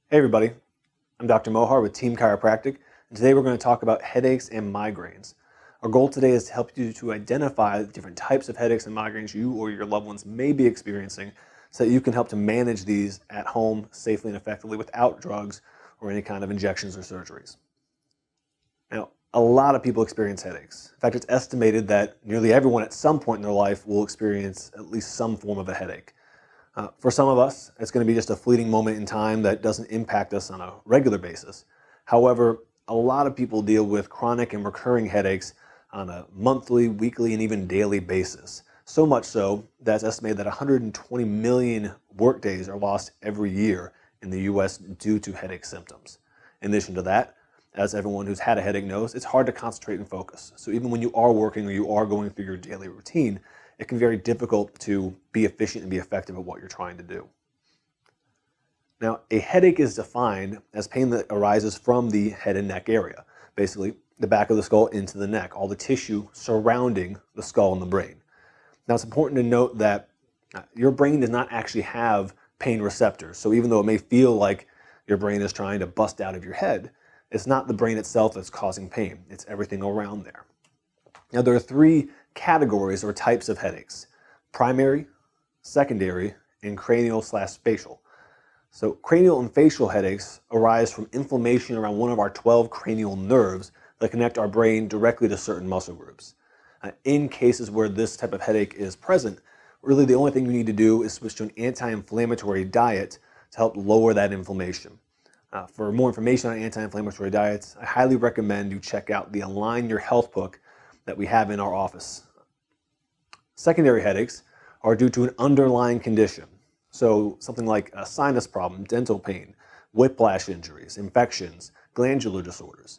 Hey everybody, I'm Dr. Mohar with Team Chiropractic, and today we're going to talk about headaches and migraines. Our goal today is to help you to identify the different types of headaches and migraines you or your loved ones may be experiencing so that you can help to manage these at home safely and effectively without drugs or any kind of injections or surgeries. Now, a lot of people experience headaches. In fact, it's estimated that nearly everyone at some point in their life will experience at least some form of a headache. For some of us, it's going to be just a fleeting moment in time that doesn't impact us on a regular basis. However, a lot of people deal with chronic and recurring headaches on a monthly, weekly, and even daily basis. So much so that it's estimated that 120 million workdays are lost every year in the US due to headache symptoms. In addition to that, as everyone who's had a headache knows, it's hard to concentrate and focus. So even when you are working or you are going through your daily routine, it can be very difficult to be efficient and be effective at what you're trying to do. Now, a headache is defined as pain that arises from the head and neck area, basically the back of the skull into the neck, all the tissue surrounding the skull and the brain. Now, it's important to note that your brain does not actually have pain receptors. So even though it may feel like your brain is trying to bust out of your head, it's not the brain itself that's causing pain. It's everything around there. Now, there are three categories or types of headaches: primary, secondary, and cranial/facial. So cranial and facial headaches arise from inflammation around one of our 12 cranial nerves that connect our brain directly to certain muscle groups. In cases where this type of headache is present, really the only thing you need to do is switch to an anti-inflammatory diet to help lower that inflammation. For more information on anti-inflammatory diets, I highly recommend you check out the Align Your Health book that we have in our office. Secondary headaches are due to an underlying condition. So something like a sinus problem, dental pain, whiplash injuries, infections, glandular disorders.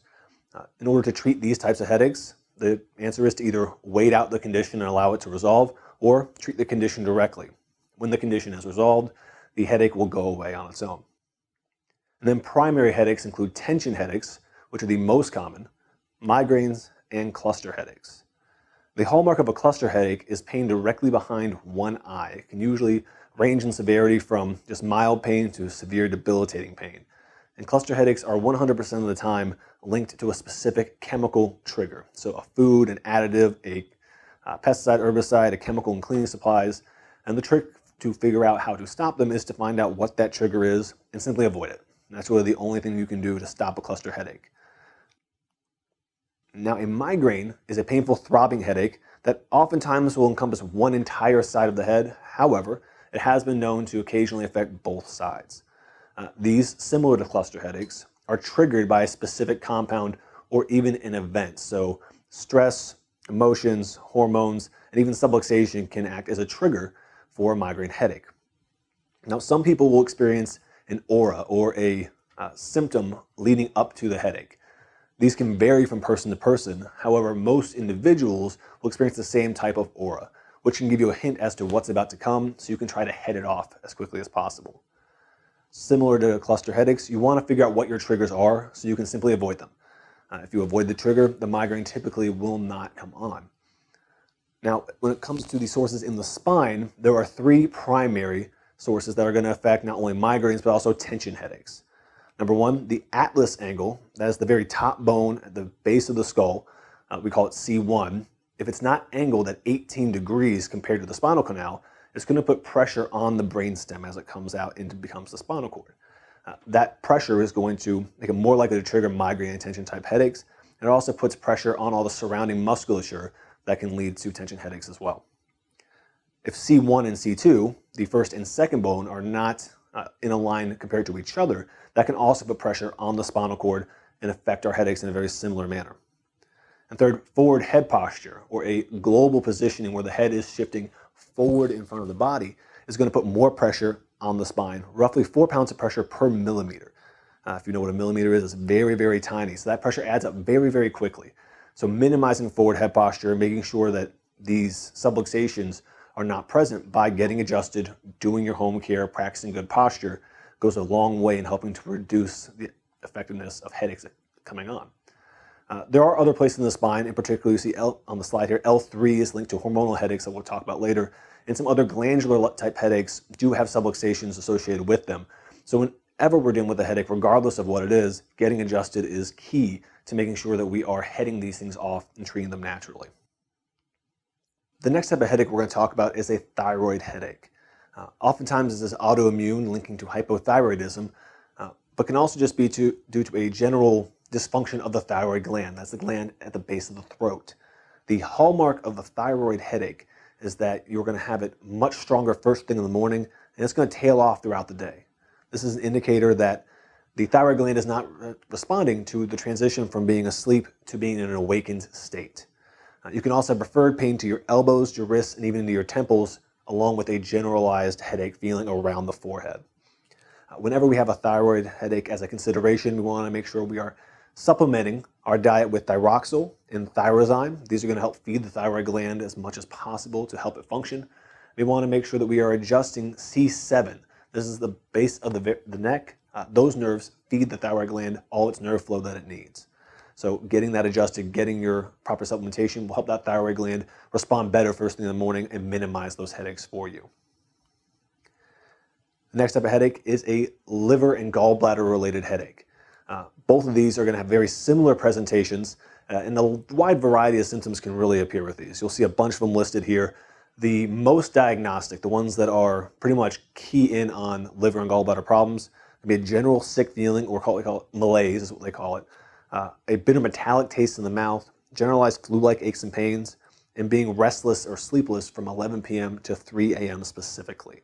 In order to treat these types of headaches, the answer is to either wait out the condition and allow it to resolve, or treat the condition directly. When the condition is resolved, the headache will go away on its own. And then primary headaches include tension headaches, which are the most common, migraines, and cluster headaches. The hallmark of a cluster headache is pain directly behind one eye. It can usually range in severity from just mild pain to severe debilitating pain. And cluster headaches are 100% of the time linked to a specific chemical trigger. So a food, an additive, a pesticide, herbicide, a chemical in cleaning supplies. And the trick to figure out how to stop them is to find out what that trigger is and simply avoid it. And that's really the only thing you can do to stop a cluster headache. Now, a migraine is a painful throbbing headache that oftentimes will encompass one entire side of the head. However, it has been known to occasionally affect both sides. These, similar to cluster headaches, are triggered by a specific compound or even an event. So stress, emotions, hormones, and even subluxation can act as a trigger for a migraine headache. Now, some people will experience an aura or a symptom leading up to the headache. These can vary from person to person. However, most individuals will experience the same type of aura, which can give you a hint as to what's about to come so you can try to head it off as quickly as possible. Similar to cluster headaches, you want to figure out what your triggers are so you can simply avoid them. If you avoid the trigger, the migraine typically will not come on. Now, when it comes to the sources in the spine, there are three primary sources that are going to affect not only migraines but also tension headaches. Number one, the atlas angle, that is the very top bone at the base of the skull. We call it C1. If it's not angled at 18 degrees compared to the spinal canal, it's going to put pressure on the brainstem as it comes out and becomes the spinal cord. That pressure is going to make it more likely to trigger migraine and tension type headaches. And it also puts pressure on all the surrounding musculature that can lead to tension headaches as well. If C1 and C2, the first and second bone, are not in a line compared to each other, that can also put pressure on the spinal cord and affect our headaches in a very similar manner. And third, forward head posture, or a global positioning where the head is shifting forward in front of the body, is going to put more pressure on the spine, roughly 4 pounds of pressure per millimeter. If you know what a millimeter is, it's very, very tiny. So that pressure adds up very, very quickly. So minimizing forward head posture, making sure that these subluxations are not present by getting adjusted, doing your home care, practicing good posture, goes a long way in helping to reduce the effectiveness of headaches coming on. There are other places in the spine. In particular, you see on the slide here, L3 is linked to hormonal headaches that we'll talk about later. And some other glandular type headaches do have subluxations associated with them. So whenever we're dealing with a headache, regardless of what it is, getting adjusted is key to making sure that we are heading these things off and treating them naturally. The next type of headache we're going to talk about is a thyroid headache. Oftentimes this is autoimmune, linking to hypothyroidism, but can also just be due to a general dysfunction of the thyroid gland. That's the gland at the base of the throat. The hallmark of a thyroid headache is that you're going to have it much stronger first thing in the morning, and it's going to tail off throughout the day. This is an indicator that the thyroid gland is not responding to the transition from being asleep to being in an awakened state. You can also have preferred pain to your elbows, your wrists, and even to your temples, along with a generalized headache feeling around the forehead. Whenever we have a thyroid headache as a consideration, we want to make sure we are supplementing our diet with thyroxyl and thyrozyme. These are going to help feed the thyroid gland as much as possible to help it function. We want to make sure that we are adjusting C7. This is the base of the neck. Those nerves feed the thyroid gland all its nerve flow that it needs. So getting that adjusted, getting your proper supplementation will help that thyroid gland respond better first thing in the morning and minimize those headaches for you. The next type of headache is a liver and gallbladder related headache. Both of these are going to have very similar presentations, and a wide variety of symptoms can really appear with these. You'll see a bunch of them listed here. The most diagnostic, the ones that are pretty much key in on liver and gallbladder problems, can be a general sick feeling, or we call it malaise is what they call it. A bitter metallic taste in the mouth, generalized flu-like aches and pains, and being restless or sleepless from 11 p.m. to 3 a.m. specifically.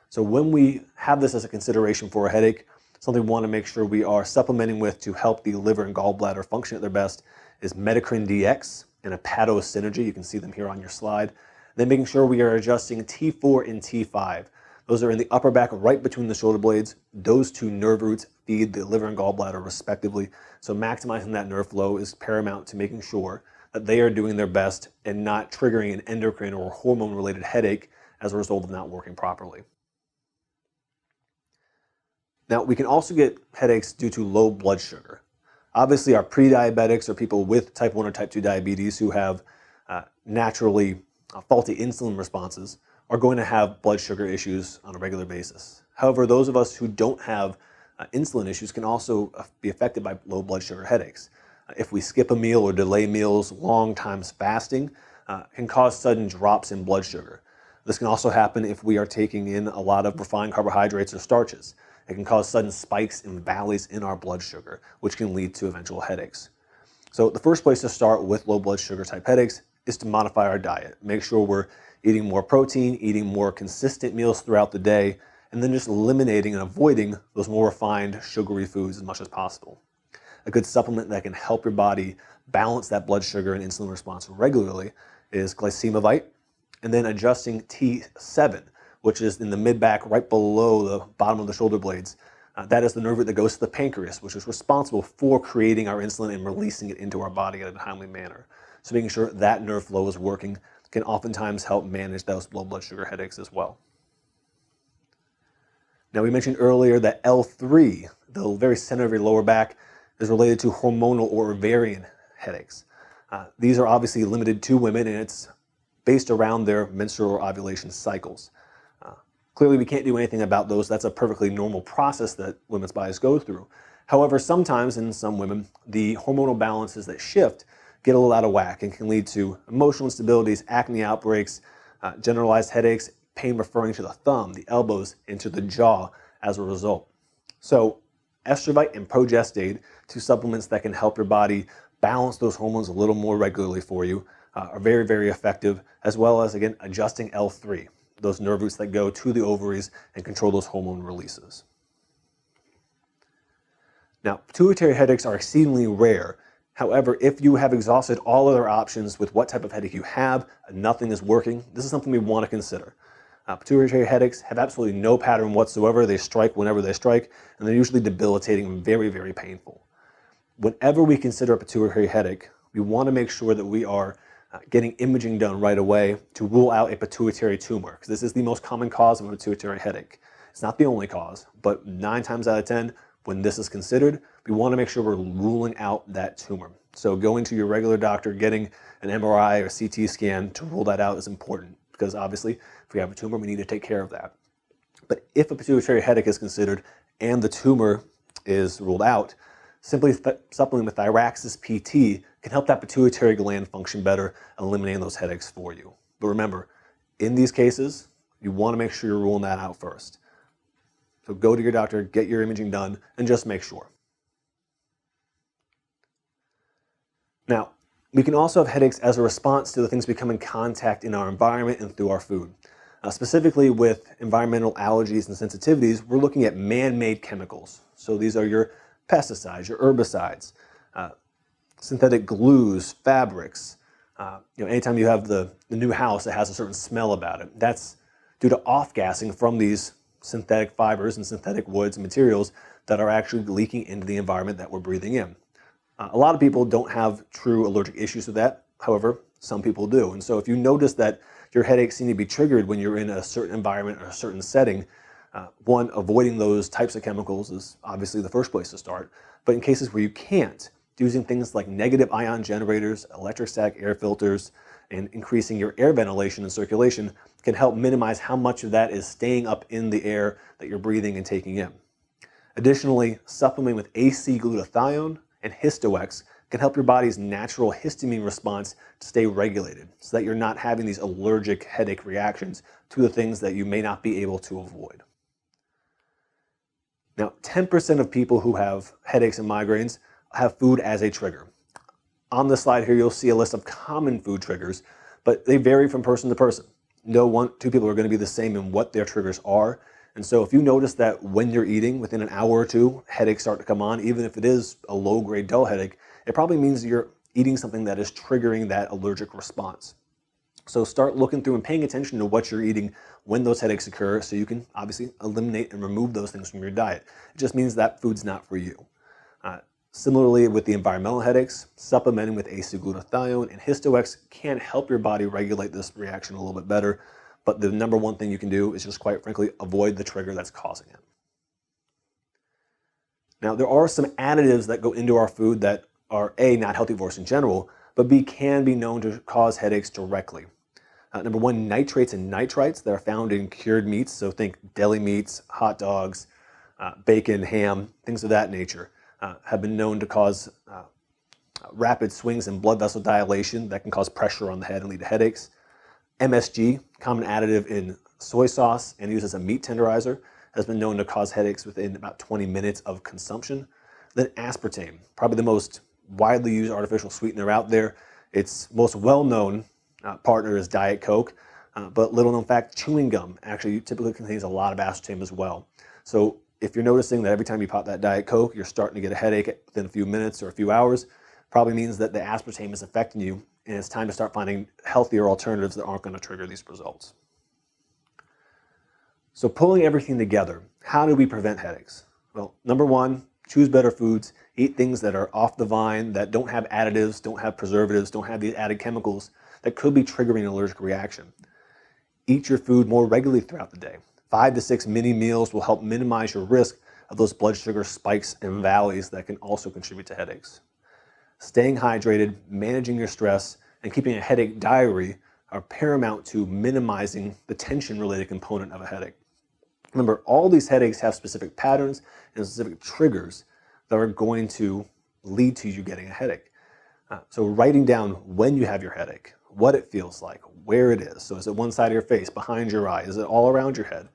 So when we have this as a consideration for a headache, something we want to make sure we are supplementing with to help the liver and gallbladder function at their best is Migraine DX and Synergy. You can see them here on your slide. Then making sure we are adjusting T4 and T5. Those are in the upper back right between the shoulder blades. Those two nerve roots feed the liver and gallbladder respectively. So maximizing that nerve flow is paramount to making sure that they are doing their best and not triggering an endocrine or hormone-related headache as a result of not working properly. Now, we can also get headaches due to low blood sugar. Obviously, our pre-diabetics or people with type 1 or type 2 diabetes who have naturally faulty insulin responses are going to have blood sugar issues on a regular basis. However, those of us who don't have insulin issues can also be affected by low blood sugar headaches. If we skip a meal or delay meals, long times fasting can cause sudden drops in blood sugar. This can also happen if we are taking in a lot of refined carbohydrates or starches. It can cause sudden spikes and valleys in our blood sugar, which can lead to eventual headaches. So the first place to start with low blood sugar type headaches is to modify our diet. Make sure we're eating more protein, eating more consistent meals throughout the day, and then just eliminating and avoiding those more refined sugary foods as much as possible. A good supplement that can help your body balance that blood sugar and insulin response regularly is glycemivite, and then adjusting T7, which is in the mid-back right below the bottom of the shoulder blades. That is the nerve root that goes to the pancreas, which is responsible for creating our insulin and releasing it into our body in a timely manner. So making sure that nerve flow is working can oftentimes help manage those low blood sugar headaches as well. Now, we mentioned earlier that L3, the very center of your lower back, is related to hormonal or ovarian headaches. These are obviously limited to women, and it's based around their menstrual or ovulation cycles. Clearly, we can't do anything about those. That's a perfectly normal process that women's bodies go through. However, sometimes in some women, the hormonal balances that shift get a little out of whack and can lead to emotional instabilities, acne outbreaks, generalized headaches, pain referring to the thumb, the elbows, and to the jaw as a result. So Estrovite and Progestade, two supplements that can help your body balance those hormones a little more regularly for you, are very, very effective, as well as, again, adjusting L3, those nerve roots that go to the ovaries and control those hormone releases. Now, pituitary headaches are exceedingly rare. However, if you have exhausted all other options with what type of headache you have and nothing is working, this is something we want to consider. Pituitary headaches have absolutely no pattern whatsoever. They strike whenever they strike, and they're usually debilitating and very, very painful. Whenever we consider a pituitary headache, we want to make sure that we are getting imaging done right away to rule out a pituitary tumor, because this is the most common cause of a pituitary headache. It's not the only cause, but 9 times out of 10, when this is considered, we want to make sure we're ruling out that tumor. So going to your regular doctor, getting an MRI or CT scan to rule that out is important, because obviously if we have a tumor, we need to take care of that. But if a pituitary headache is considered, and the tumor is ruled out, simply supplementing with Thyroxis PT can help that pituitary gland function better, eliminating those headaches for you. But remember, in these cases, you want to make sure you're ruling that out first. So go to your doctor, get your imaging done, and just make sure. Now, we can also have headaches as a response to the things we come in contact in our environment and through our food. Specifically with environmental allergies and sensitivities, we're looking at man-made chemicals. So these are your pesticides, your herbicides, synthetic glues, fabrics. Anytime you have the new house that has a certain smell about it, that's due to off-gassing from these synthetic fibers and synthetic woods and materials that are actually leaking into the environment that we're breathing in. A lot of people don't have true allergic issues with that. However, some people do. And so if you notice that your headaches seem to be triggered when you're in a certain environment or a certain setting, one, avoiding those types of chemicals is obviously the first place to start. But in cases where you can't, using things like negative ion generators, electrostatic air filters, and increasing your air ventilation and circulation can help minimize how much of that is staying up in the air that you're breathing and taking in. Additionally, supplementing with acetylglutathione and Histo-X can help your body's natural histamine response to stay regulated so that you're not having these allergic headache reactions to the things that you may not be able to avoid. Now, 10% of people who have headaches and migraines have food as a trigger. On the slide here, you'll see a list of common food triggers, but they vary from person to person. No two people are going to be the same in what their triggers are. And so if you notice that when you're eating, within an hour or two, headaches start to come on, even if it is a low-grade dull headache, it probably means you're eating something that is triggering that allergic response. So start looking through and paying attention to what you're eating when those headaches occur so you can obviously eliminate and remove those things from your diet. It just means that food's not for you. Similarly, with the environmental headaches, supplementing with acetylglutathione and Histo-X can help your body regulate this reaction a little bit better. But the number one thing you can do is just, quite frankly, avoid the trigger that's causing it. Now, there are some additives that go into our food that are A, not healthy for us in general, but B, can be known to cause headaches directly. Number one, nitrates and nitrites that are found in cured meats. So think deli meats, hot dogs, bacon, ham, things of that nature. Have been known to cause rapid swings in blood vessel dilation that can cause pressure on the head and lead to headaches. MSG, common additive in soy sauce and used as a meat tenderizer, has been known to cause headaches within about 20 minutes of consumption. Then aspartame, probably the most widely used artificial sweetener out there. Its most well-known partner is Diet Coke, but little known fact, chewing gum actually typically contains a lot of aspartame as well. So if you're noticing that every time you pop that Diet Coke, you're starting to get a headache within a few minutes or a few hours, probably means that the aspartame is affecting you, and it's time to start finding healthier alternatives that aren't going to trigger these results. So pulling everything together, how do we prevent headaches? Well, number one, choose better foods, eat things that are off the vine, that don't have additives, don't have preservatives, don't have these added chemicals that could be triggering an allergic reaction. Eat your food more regularly throughout the day. 5 to 6 mini meals will help minimize your risk of those blood sugar spikes and valleys that can also contribute to headaches. Staying hydrated, managing your stress, and keeping a headache diary are paramount to minimizing the tension-related component of a headache. Remember, all these headaches have specific patterns and specific triggers that are going to lead to you getting a headache. So writing down when you have your headache, what it feels like, where it is. So is it one side of your face, behind your eye? Is it all around your head?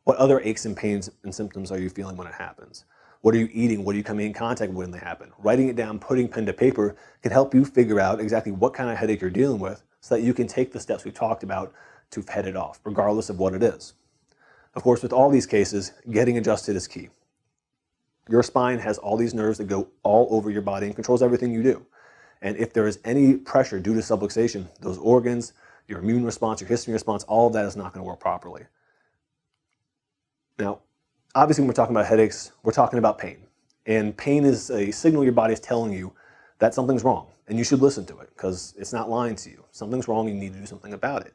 What other aches and pains and symptoms are you feeling when it happens? What are you eating? What are you coming in contact with when they happen? Writing it down, putting pen to paper can help you figure out exactly what kind of headache you're dealing with so that you can take the steps we've talked about to head it off, regardless of what it is. Of course, with all these cases, getting adjusted is key. Your spine has all these nerves that go all over your body and controls everything you do. And if there is any pressure due to subluxation, those organs, your immune response, your histamine response, all of that is not going to work properly. Now, obviously, when we're talking about headaches, we're talking about pain. And pain is a signal your body is telling you that something's wrong. And you should listen to it because it's not lying to you. Something's wrong, you need to do something about it.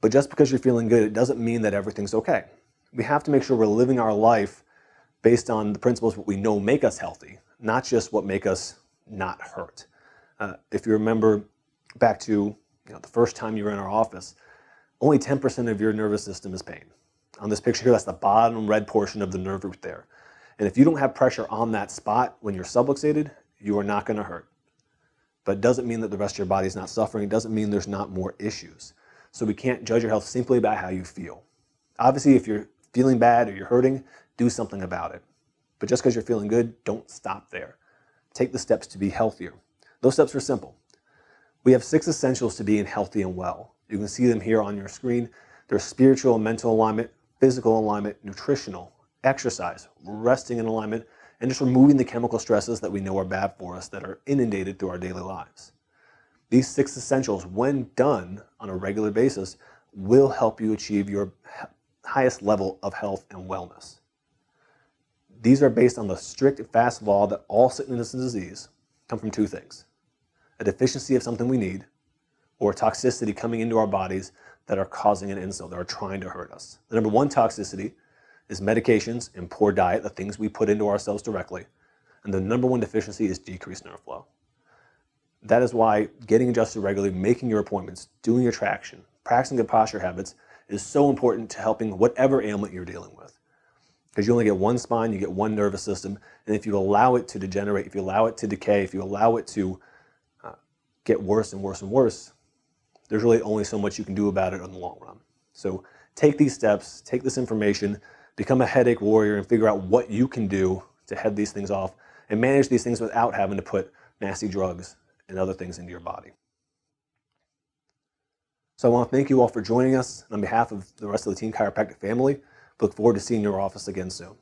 But just because you're feeling good, it doesn't mean that everything's okay. We have to make sure we're living our life based on the principles that we know make us healthy, not just what make us not hurt. If you remember back to the first time you were in our office, only 10% of your nervous system is pain. On this picture here, that's the bottom red portion of the nerve root there. And if you don't have pressure on that spot when you're subluxated, you are not going to hurt. But it doesn't mean that the rest of your body is not suffering. It doesn't mean there's not more issues. So we can't judge your health simply by how you feel. Obviously, if you're feeling bad or you're hurting, do something about it. But just because you're feeling good, don't stop there. Take the steps to be healthier. Those steps are simple. We have 6 essentials to being healthy and well. You can see them here on your screen. There's spiritual and mental alignment, physical alignment, nutritional, exercise, resting in alignment, and just removing the chemical stresses that we know are bad for us that are inundated through our daily lives. These 6 essentials, when done on a regular basis, will help you achieve your highest level of health and wellness. These are based on the strict and fast law that all sickness and disease come from 2 things: a deficiency of something we need, or toxicity coming into our bodies that are causing an insult, that are trying to hurt us. The number 1 toxicity is medications and poor diet, the things we put into ourselves directly. And the number 1 deficiency is decreased nerve flow. That is why getting adjusted regularly, making your appointments, doing your traction, practicing good posture habits is so important to helping whatever ailment you're dealing with. Because you only get one spine, you get one nervous system, and if you allow it to degenerate, if you allow it to decay, if you allow it to get worse and worse and worse, there's really only so much you can do about it in the long run. So take these steps, take this information, become a headache warrior, and figure out what you can do to head these things off and manage these things without having to put nasty drugs and other things into your body. So I want to thank you all for joining us. On behalf of the rest of the Team Chiropractic family, look forward to seeing your office again soon.